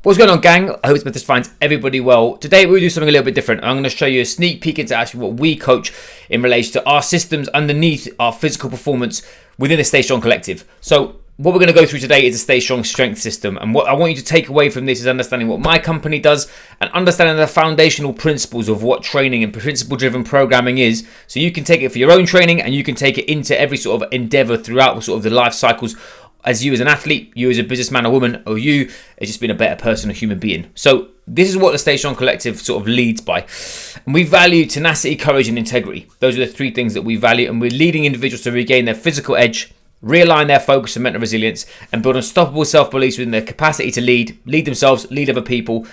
What's going on, gang? I hope this finds everybody well. Today we'll do something a little bit different. I'm going to show you a sneak peek into actually what we coach in relation to our systems underneath our physical performance within the Stay Strong Collective. So what we're going to go through today is a Stay Strong strength system. And what I want you to take away from this is understanding what my company does and understanding the foundational principles of what training and principle-driven programming is. So you can take it for your own training and you can take it into every sort of endeavor throughout sort of the life cycles as you as an athlete, you as a businessman or woman, or you as just being a better person, a human being. So this is what the Stay Strong Collective sort of leads by. And we value tenacity, courage, and integrity. Those are the three things that we value. And we're leading individuals to regain their physical edge, realign their focus and mental resilience, and build unstoppable self-beliefs within their capacity to lead themselves, lead other people,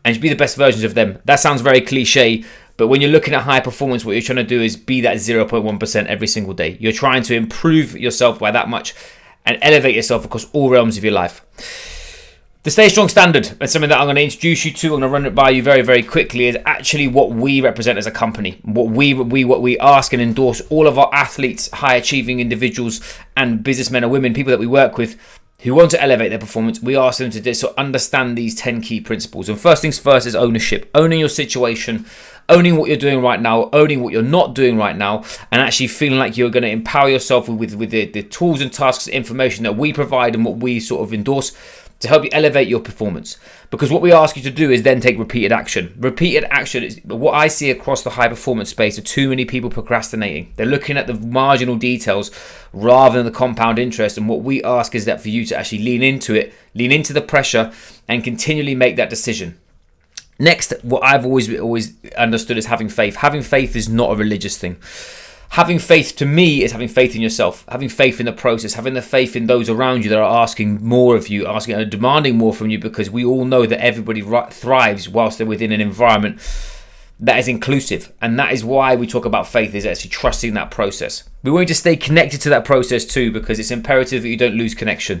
and be the best versions of them. That sounds very cliche, but when you're looking at high performance, what you're trying to do is be that 0.1% every single day. You're trying to improve yourself by that much and elevate yourself across all realms of your life. The Stay Strong Standard, that's something that I'm going to introduce you to. I'm going to run it by you very, very quickly, is actually what we represent as a company. What we ask and endorse all of our athletes, high achieving individuals and businessmen or women, people that we work with who want to elevate their performance. We ask them to so understand these 10 key principles. And first things first is ownership. Owning your situation, owning what you're doing right now, owning what you're not doing right now, and actually feeling like you're going to empower yourself with the tools and tasks, information that we provide and what we sort of endorse to help you elevate your performance. Because what we ask you to do is then take repeated action. Repeated action is what I see across the high performance space are too many people procrastinating. They're looking at the marginal details rather than the compound interest. And what we ask is that for you to actually lean into it, lean into the pressure and continually make that decision. Next, what I've always understood is having faith. Having faith is not a religious thing. Having faith to me is having faith in yourself, having faith in the process, having the faith in those around you that are asking more of you, asking and demanding more from you, because we all know that everybody thrives whilst they're within an environment that is inclusive. And that is why we talk about faith, is actually trusting that process. We want you to stay connected to that process too, because it's imperative that you don't lose connection.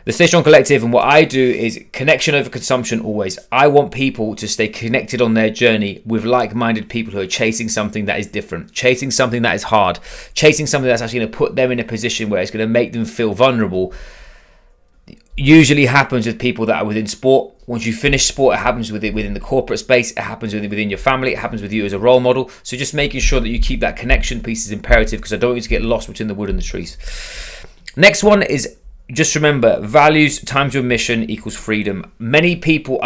The Stay Strong Collective and what I do is connection over consumption always. I want people to stay connected on their journey with like-minded people who are chasing something that is different, chasing something that is hard, chasing something that's actually going to put them in a position where it's going to make them feel vulnerable. Usually happens with people that are within sport. Once you finish sport, it happens within the corporate space, it happens within your family, it happens with you as a role model. So just making sure that you keep that connection piece is imperative, because I don't want you to get lost between the wood and the trees. Next one is, just remember, values times your mission equals freedom. Many people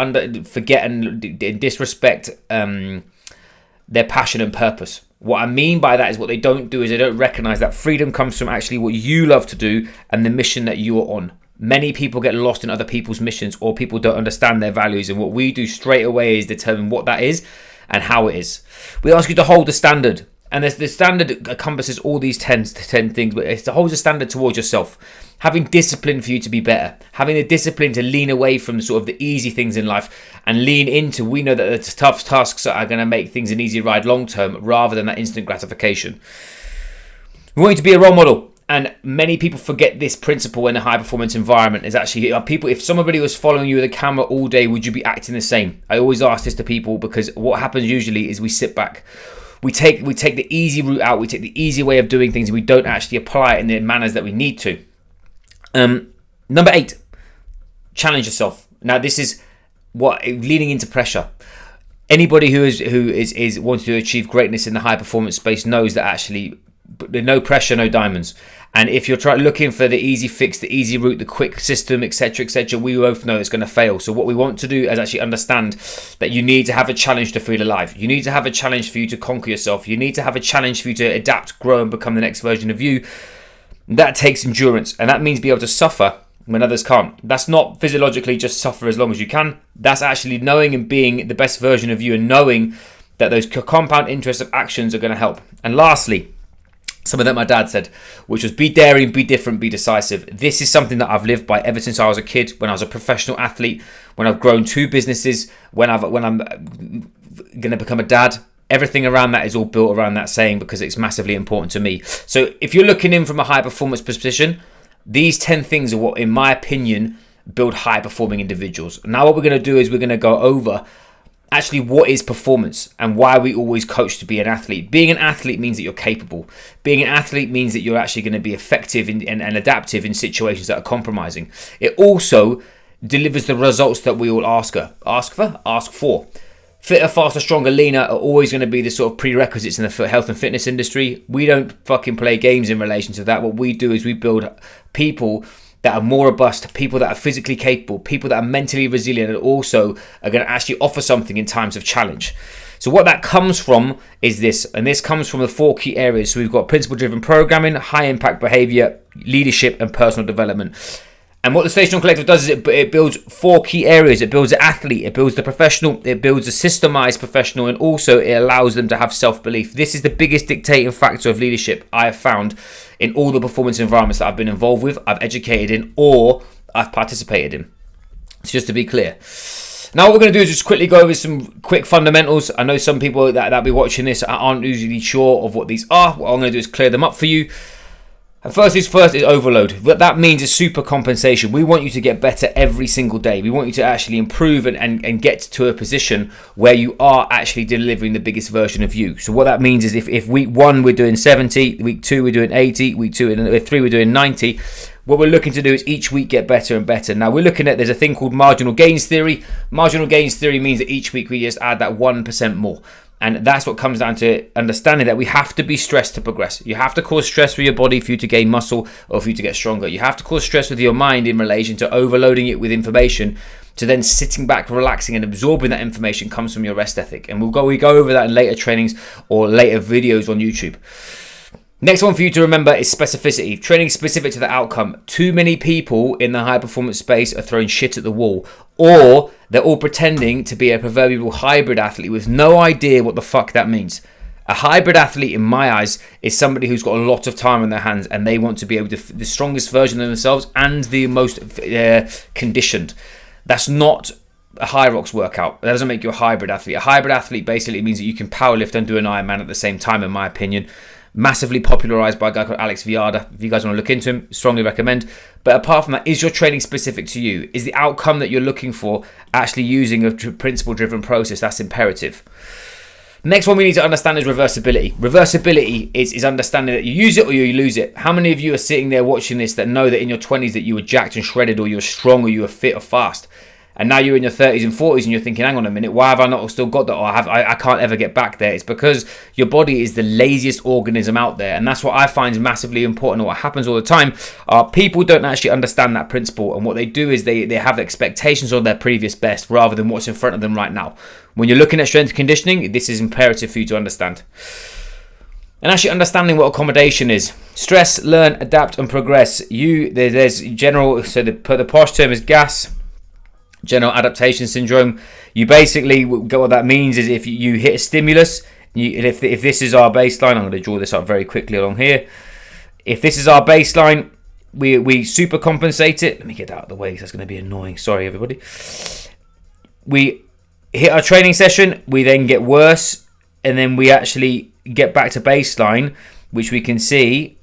forget and disrespect their passion and purpose. What I mean by that is what they don't do is they don't recognize that freedom comes from actually what you love to do and the mission that you are on. Many people get lost in other people's missions, or people don't understand their values, and what we do straight away is determine what that is and how it is. We ask you to hold the standard, and the standard encompasses all these 10 things, but it's to hold the standard towards yourself. Having discipline for you to be better, having the discipline to lean away from sort of the easy things in life and lean into, we know that the tough tasks are going to make things an easy ride long term rather than that instant gratification. We want you to be a role model. And many people forget this principle in a high performance environment is actually people. If somebody was following you with a camera all day, would you be acting the same? I always ask this to people, because what happens usually is we sit back. We take the easy route out. We take the easy way of doing things. And we don't actually apply it in the manners that we need to. Number 8, challenge yourself. Now this is what leaning into pressure. Anybody who is wanting to achieve greatness in the high performance space knows that actually no pressure, no diamonds. And if you're looking for the easy fix, the easy route, the quick system, etc., we both know it's going to fail. So what we want to do is actually understand that you need to have a challenge to feel alive. You need to have a challenge for you to conquer yourself. You need to have a challenge for you to adapt, grow, and become the next version of you. That takes endurance, and that means be able to suffer when others can't. That's not physiologically just suffer as long as you can. That's actually knowing and being the best version of you, and knowing that those compound interests of actions are going to help. And lastly, something that my dad said, which was be daring, be different, be decisive. This is something that I've lived by ever since I was a kid, when I was a professional athlete, when I've grown 2 businesses, when I'm going to become a dad. Everything around that is all built around that saying, because it's massively important to me. So if you're looking in from a high performance position, these 10 things are what, in my opinion, build high performing individuals. Now what we're going to do is we're going to go over actually what is performance and why we always coach to be an athlete. Being an athlete means that you're capable. Being an athlete means that you're actually going to be effective and adaptive in situations that are compromising. It also delivers the results that we all ask for. Fitter, faster, stronger, leaner are always going to be the sort of prerequisites in the health and fitness industry. We don't fucking play games in relation to that. What we do is we build people that are more robust, people that are physically capable, people that are mentally resilient, and also are going to actually offer something in times of challenge. So what that comes from is this, and this comes from the 4 key areas. So we've got principle-driven programming, high-impact behavior, leadership, and personal development. And what the Station Collective does is it builds 4 key areas. It builds the athlete, it builds the professional, it builds a systemized professional, and also it allows them to have self-belief. This is the biggest dictating factor of leadership I have found in all the performance environments that I've been involved with, I've educated in, or I've participated in. So just to be clear. Now what we're going to do is just quickly go over some quick fundamentals. I know some people that'll be watching this aren't usually sure of what these are. What I'm going to do is clear them up for you. And first is overload. What that means is super compensation. We want you to get better every single day. We want you to actually improve and get to a position where you are actually delivering the biggest version of you. So what that means is if week 1 we're doing 70, week 2 we're doing 80, week 3 we're doing 90, what we're looking to do is each week get better and better. Now we're looking at, there's a thing called marginal gains theory. Marginal gains theory means that each week we just add that 1% more. And that's what comes down to understanding that we have to be stressed to progress. You have to cause stress with your body for you to gain muscle or for you to get stronger. You have to cause stress with your mind in relation to overloading it with information, to then sitting back, relaxing and absorbing that information comes from your rest ethic. And we go over that in later trainings or later videos on YouTube. Next one for you to remember is specificity. Training specific to the outcome. Too many people in the high performance space are throwing shit at the wall, or they're all pretending to be a proverbial hybrid athlete with no idea what the fuck that means. A hybrid athlete, in my eyes, is somebody who's got a lot of time on their hands and they want to be able to the strongest version of themselves and the most conditioned. That's not a high rocks workout. That doesn't make you a hybrid athlete. A hybrid athlete basically means that you can powerlift and do an Ironman at the same time, in my opinion. Massively popularized by a guy called Alex Viada. If you guys want to look into him, strongly recommend. But apart from that, is your training specific to you? Is the outcome that you're looking for actually using a principle-driven process? That's imperative. Next one we need to understand is reversibility. Reversibility is understanding that you use it or you lose it. How many of you are sitting there watching this that know that in your 20s that you were jacked and shredded, or you were strong, or you were fit or fast? And now you're in your 30s and 40s and you're thinking, hang on a minute, why have I not still got that? Or I can't ever get back there. It's because your body is the laziest organism out there. And that's what I find is massively important. What happens all the time are people don't actually understand that principle. And what they do is they have expectations of their previous best rather than what's in front of them right now. When you're looking at strength and conditioning, this is imperative for you to understand. And actually understanding what accommodation is. Stress, learn, adapt, and progress. There's general, so the posh term is GAS. General adaptation syndrome. You basically, what that means is if you hit a stimulus, if this is our baseline, I'm going to draw this up very quickly along here. If this is our baseline, we super compensate it. Let me get that out of the way because that's going to be annoying. Sorry, everybody. We hit our training session, we then get worse, and then we actually get back to baseline, which we can see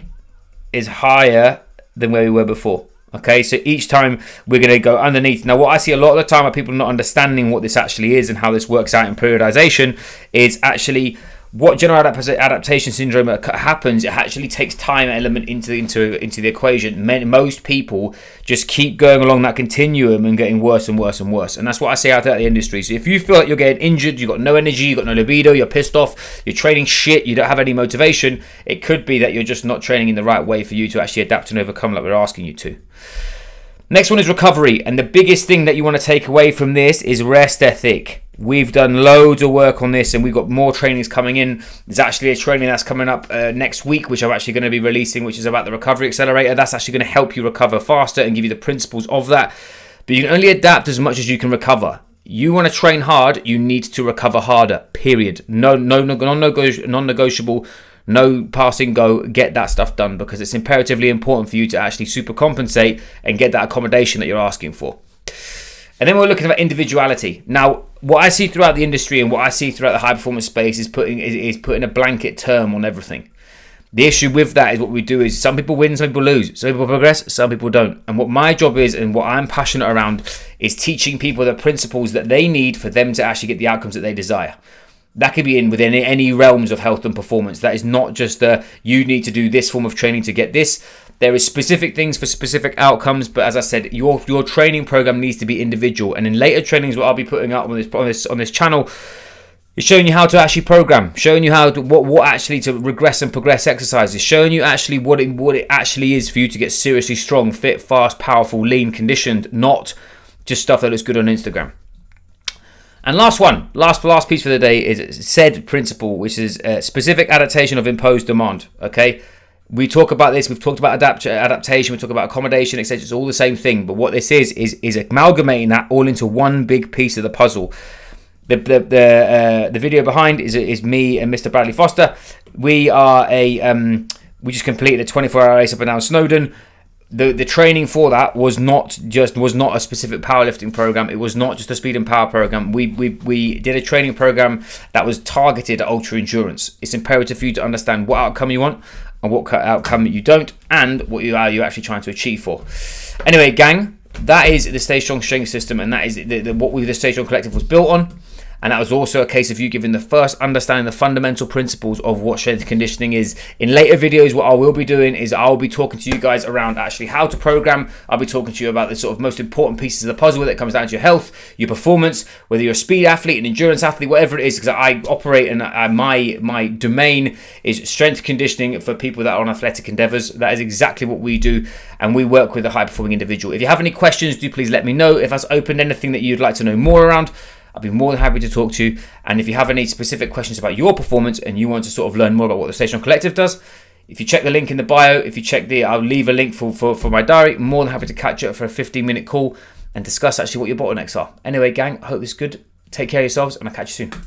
is higher than where we were before. Okay, so each time we're going to go underneath. Now, what I see a lot of the time are people not understanding what this actually is and how this works out in periodization is actually what general adaptation syndrome happens. It actually takes time element into the equation. Most people just keep going along that continuum and getting worse and worse and worse. And that's what I say out there at the industry. So if you feel like you're getting injured, you've got no energy, you've got no libido, you're pissed off, you're training shit, you don't have any motivation, it could be that you're just not training in the right way for you to actually adapt and overcome like we're asking you to. Next one is recovery, and the biggest thing that you want to take away from this is rest ethic. We've done loads of work on this and we've got more trainings coming in. There's actually a training that's coming up next week, which I'm actually going to be releasing, which is about the recovery accelerator. That's actually going to help you recover faster and give you the principles of that. But you can only adapt as much as you can recover. You want to train hard, you need to recover harder, period. No non-negotiable. No passing go, get that stuff done because it's imperatively important for you to actually super compensate and get that accommodation that you're asking for. And then we're looking at individuality. Now, what I see throughout the industry and what I see throughout the high performance space is putting a blanket term on everything. The issue with that is what we do is some people win, some people lose. Some people progress, some people don't. And what my job is and what I'm passionate around is teaching people the principles that they need for them to actually get the outcomes that they desire. That could be within any realms of health and performance. That is not just you need to do this form of training to get this. There is specific things for specific outcomes, but as I said, your training program needs to be individual. And in later trainings, what I'll be putting up on this channel is showing you how to actually program, showing you how to, what actually to regress and progress exercises, showing you actually what it actually is for you to get seriously strong, fit, fast, powerful, lean, conditioned, not just stuff that looks good on Instagram. And last piece for the day is said principle, which is specific adaptation of imposed demand. Okay. We talk about this. We've talked about adaptation. We talk about accommodation, etc. It's all the same thing. But what this is amalgamating that all into one big piece of the puzzle. The video behind is me and Mr. Bradley Foster. We just completed a 24-hour race up and down Snowdon. The training for that was not a specific powerlifting program. It was not just a speed and power program. We did a training program that was targeted at ultra endurance. It's imperative for you to understand what outcome you want and what outcome you don't, and what you are actually trying to achieve for. Anyway, gang, that is the Stay Strong Strength System, and that is what the Stay Strong Collective was built on. And that was also a case of you giving the first understanding the fundamental principles of what strength conditioning is. In later videos, what I will be doing is I'll be talking to you guys around actually how to program. I'll be talking to you about the sort of most important pieces of the puzzle that comes down to your health, your performance, whether you're a speed athlete, an endurance athlete, whatever it is, because I operate and my domain is strength conditioning for people that are on athletic endeavors. That is exactly what we do, and we work with a high performing individual. If you have any questions, do please let me know. If that's opened anything that you'd like to know more around, I'll be more than happy to talk to you. And if you have any specific questions about your performance and you want to sort of learn more about what the Stay Strong Collective does, if you check the link in the bio, I'll leave a link for my diary. I'm more than happy to catch up for a 15-minute call and discuss actually what your bottlenecks are. Anyway, gang, I hope this is good. Take care of yourselves, and I'll catch you soon.